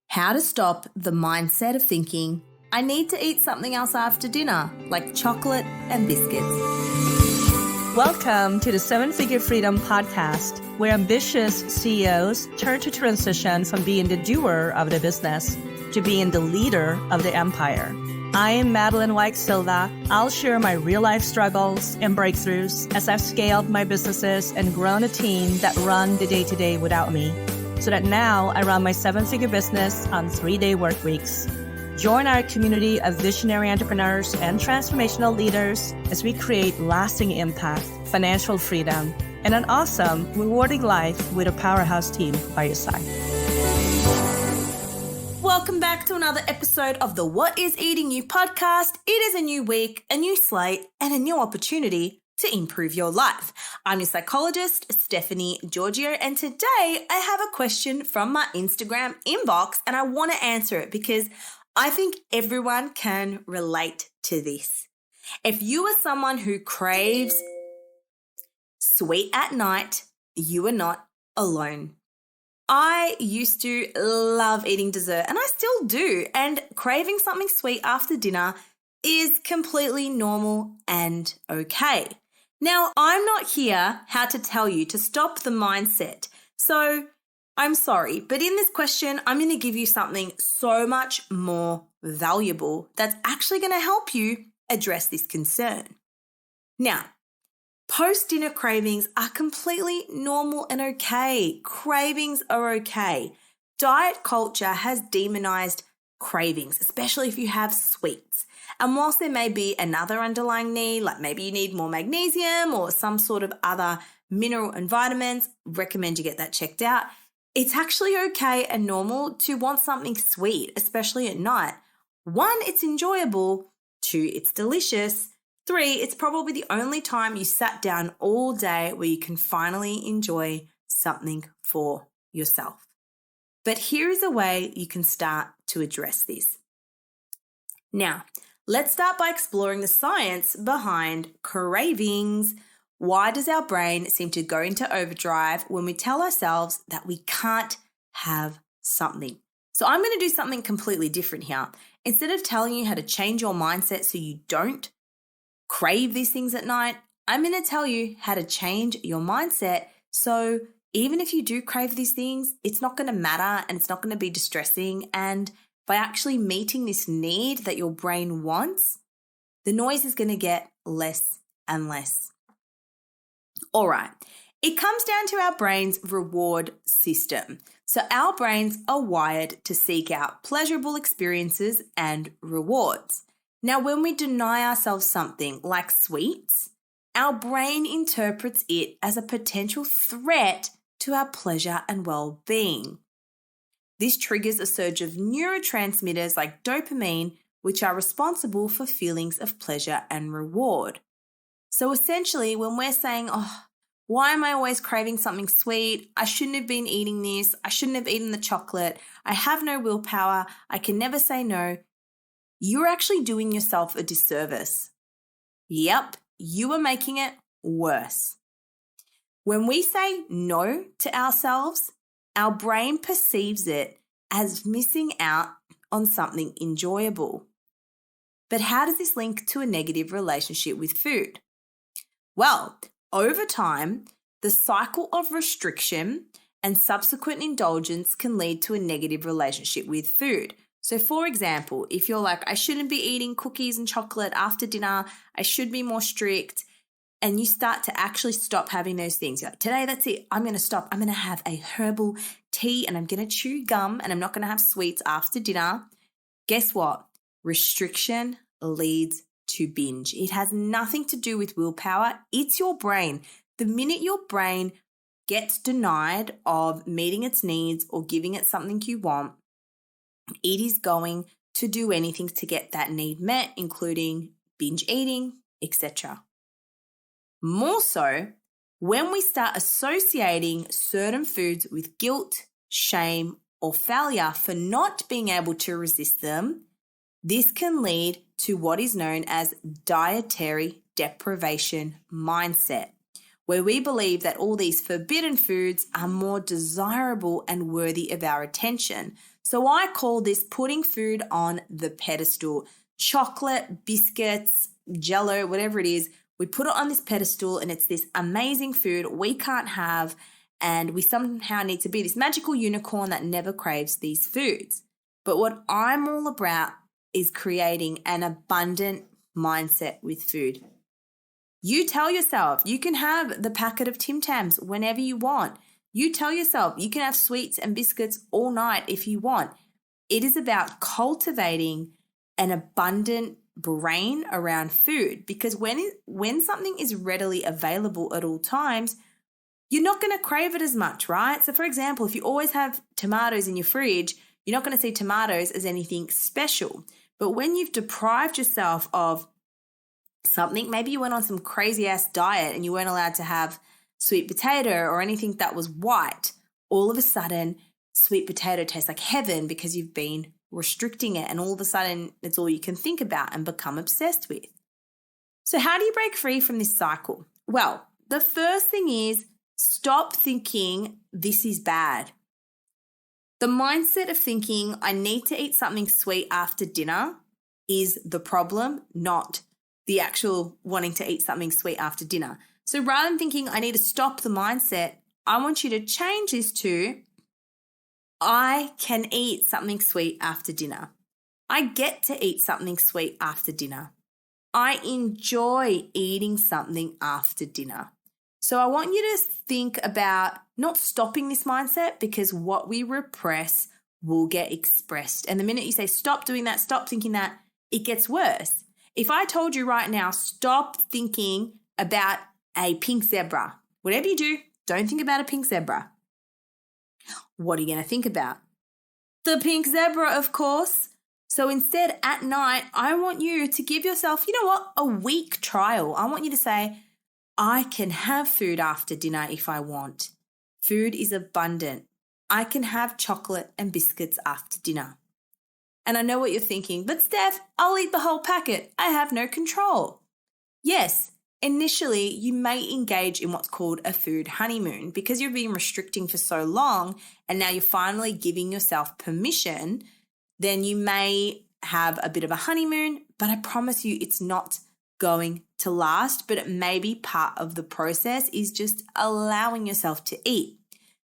How to stop the mindset of thinking, I need to eat something else after dinner, like chocolate and biscuits. Welcome to the 7-Figure Freedom Podcast, where ambitious CEOs turn to transition from being the doer of the business to being the leader of the empire. I am Madeline White Silva. I'll share my real-life struggles and breakthroughs as I've scaled my businesses and grown a team that run the day-to-day without me, so that now I run my 7-figure business on 3-day work weeks. Join our community of visionary entrepreneurs and transformational leaders as we create lasting impact, financial freedom, and an awesome, rewarding life with a powerhouse team by your side. Welcome back to another episode of the What is Eating You podcast. It is a new week, a new slate, and a new opportunity to improve your life. I'm your psychologist, Stephanie Giorgio, and today I have a question from my Instagram inbox, and I want to answer it because I think everyone can relate to this. If you are someone who craves sweet at night, you are not alone. I used to love eating dessert, and I still do, and craving something sweet after dinner is completely normal and okay. Now, I'm not here how to tell you to stop the mindset, so I'm sorry, but in this question, I'm going to give you something so much more valuable that's actually going to help you address this concern. Now, post-dinner cravings are completely normal and okay. Cravings are okay. Diet culture has demonized cravings, especially if you have sweets. And whilst there may be another underlying need, like maybe you need more magnesium or some sort of other mineral and vitamins, recommend you get that checked out. It's actually okay and normal to want something sweet, especially at night. 1, it's enjoyable. 2, it's delicious. 3, it's probably the only time you sat down all day where you can finally enjoy something for yourself. But here is a way you can start to address this. Now, let's start by exploring the science behind cravings. Why does our brain seem to go into overdrive when we tell ourselves that we can't have something? So I'm going to do something completely different here. Instead of telling you how to change your mindset so you don't crave these things at night, I'm going to tell you how to change your mindset so even if you do crave these things, it's not going to matter and it's not going to be distressing. And by actually meeting this need that your brain wants, the noise is going to get less and less. All right, it comes down to our brain's reward system. So our brains are wired to seek out pleasurable experiences and rewards. Now, when we deny ourselves something like sweets, our brain interprets it as a potential threat to our pleasure and well-being. This triggers a surge of neurotransmitters like dopamine, which are responsible for feelings of pleasure and reward. So essentially, when we're saying, why am I always craving something sweet? I shouldn't have been eating this. I shouldn't have eaten the chocolate. I have no willpower. I can never say no. You're actually doing yourself a disservice. Yep, you are making it worse. When we say no to ourselves, our brain perceives it as missing out on something enjoyable. But how does this link to a negative relationship with food? Well, over time, the cycle of restriction and subsequent indulgence can lead to a negative relationship with food. So for example, if you're like, I shouldn't be eating cookies and chocolate after dinner, I should be more strict, and you start to actually stop having those things. You're like, today, that's it. I'm going to stop. I'm going to have a herbal tea and I'm going to chew gum and I'm not going to have sweets after dinner. Guess what? Restriction leads to binge. It has nothing to do with willpower. It's your brain. The minute your brain gets denied of meeting its needs or giving it something you want, it is going to do anything to get that need met, including binge eating, etc. More so, when we start associating certain foods with guilt, shame, or failure for not being able to resist them, this can lead to what is known as dietary deprivation mindset, where we believe that all these forbidden foods are more desirable and worthy of our attention. So I call this putting food on the pedestal. Chocolate, biscuits, jello, whatever it is, we put it on this pedestal and it's this amazing food we can't have, and we somehow need to be this magical unicorn that never craves these foods. But what I'm all about is creating an abundant mindset with food. You tell yourself you can have the packet of Tim Tams whenever you want. You tell yourself you can have sweets and biscuits all night if you want. It is about cultivating an abundant brain around food, because when something is readily available at all times, you're not going to crave it as much, right? So for example, if you always have tomatoes in your fridge, you're not going to see tomatoes as anything special. But when you've deprived yourself of something, maybe you went on some crazy ass diet and you weren't allowed to have sweet potato or anything that was white, all of a sudden sweet potato tastes like heaven because you've been restricting it, and all of a sudden it's all you can think about and become obsessed with. So how do you break free from this cycle? Well, the first thing is stop thinking this is bad. The mindset of thinking I need to eat something sweet after dinner is the problem, not the actual wanting to eat something sweet after dinner. So rather than thinking I need to stop the mindset, I want you to change this to I can eat something sweet after dinner. I get to eat something sweet after dinner. I enjoy eating something after dinner. So I want you to think about not stopping this mindset, because what we repress will get expressed. And the minute you say stop doing that, stop thinking that, it gets worse. If I told you right now, stop thinking about a pink zebra, whatever you do, don't think about a pink zebra. What are you going to think about? The pink zebra, of course. So instead, at night, I want you to give yourself, a week trial. I want you to say, I can have food after dinner if I want. Food is abundant. I can have chocolate and biscuits after dinner. And I know what you're thinking, but Steph, I'll eat the whole packet. I have no control. Yes, initially you may engage in what's called a food honeymoon, because you've been restricting for so long and now you're finally giving yourself permission. Then you may have a bit of a honeymoon, but I promise you it's not going to last, but it may be part of the process is just allowing yourself to eat.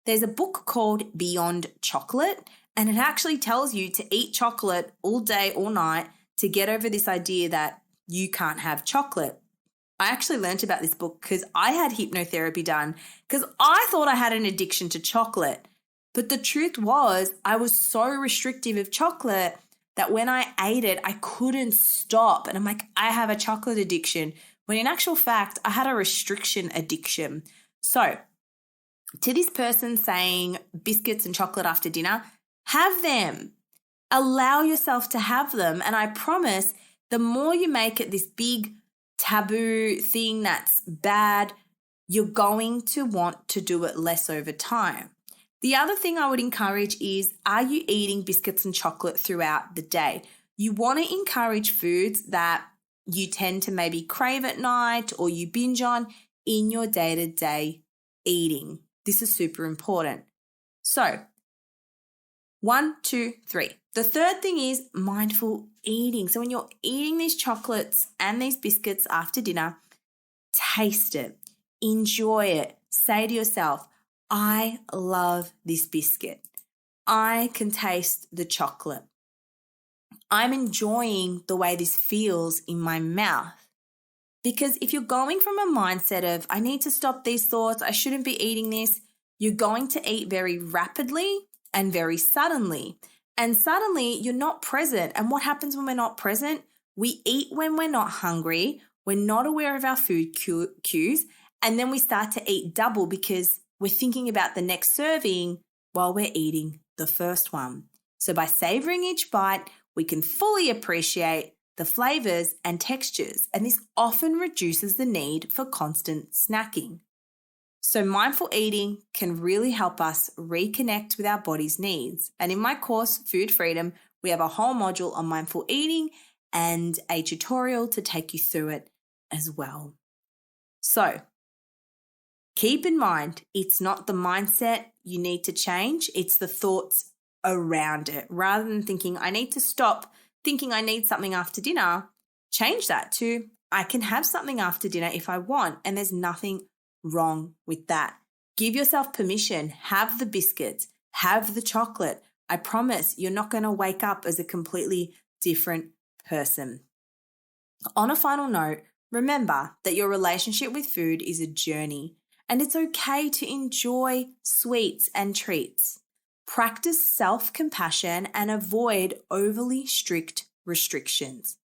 There's a book called Beyond Chocolate, and it actually tells you to eat chocolate all day, all night to get over this idea that you can't have chocolate. I actually learned about this book because I had hypnotherapy done because I thought I had an addiction to chocolate. But the truth was I was so restrictive of chocolate that when I ate it, I couldn't stop. And I'm like, I have a chocolate addiction, when in actual fact, I had a restriction addiction. So to this person saying biscuits and chocolate after dinner, have them. Allow yourself to have them. And I promise the more you make it this big taboo thing that's bad, you're going to want to do it less over time. The other thing I would encourage is, are you eating biscuits and chocolate throughout the day? You want to encourage foods that you tend to maybe crave at night or you binge on in your day-to-day eating. This is super important. So 1, 2, 3. The third thing is mindful eating. So when you're eating these chocolates and these biscuits after dinner, taste it, enjoy it. Say to yourself, I love this biscuit. I can taste the chocolate. I'm enjoying the way this feels in my mouth. Because if you're going from a mindset of, I need to stop these thoughts, I shouldn't be eating this, you're going to eat very rapidly and very suddenly. And suddenly you're not present. And what happens when we're not present? We eat when we're not hungry, we're not aware of our food cues, and then we start to eat double because we're thinking about the next serving while we're eating the first one. So by savoring each bite, we can fully appreciate the flavors and textures, and this often reduces the need for constant snacking. So mindful eating can really help us reconnect with our body's needs. And in my course, Food Freedom, we have a whole module on mindful eating and a tutorial to take you through it as well. So keep in mind, it's not the mindset you need to change, it's the thoughts around it. Rather than thinking, I need to stop thinking I need something after dinner, change that to, I can have something after dinner if I want, and there's nothing wrong with that. Give yourself permission. Have the biscuits, have the chocolate. I promise you're not going to wake up as a completely different person. On a final note, remember that your relationship with food is a journey, and it's okay to enjoy sweets and treats. Practice self-compassion and avoid overly strict restrictions.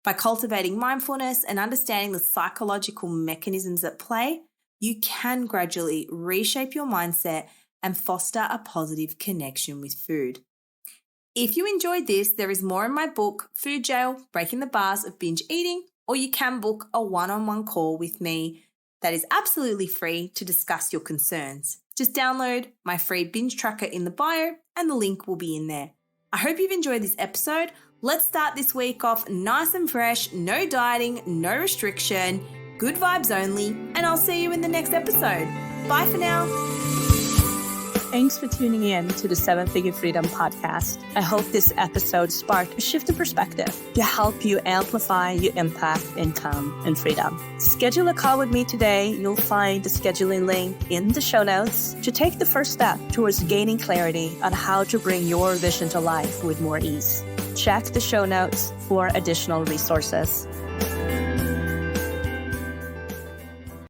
By cultivating mindfulness and understanding the psychological mechanisms at play, you can gradually reshape your mindset and foster a positive connection with food. If you enjoyed this, there is more in my book, Food Jail, Breaking the Bars of Binge Eating, or you can book a one-on-one call with me that is absolutely free to discuss your concerns. Just download my free binge tracker in the bio and the link will be in there. I hope you've enjoyed this episode. Let's start this week off nice and fresh, no dieting, no restriction, good vibes only, and I'll see you in the next episode. Bye for now. Thanks for tuning in to the 7-Figure Freedom podcast. I hope this episode sparked a shift in perspective to help you amplify your impact, income, and freedom. Schedule a call with me today. You'll find the scheduling link in the show notes to take the first step towards gaining clarity on how to bring your vision to life with more ease. Check the show notes for additional resources.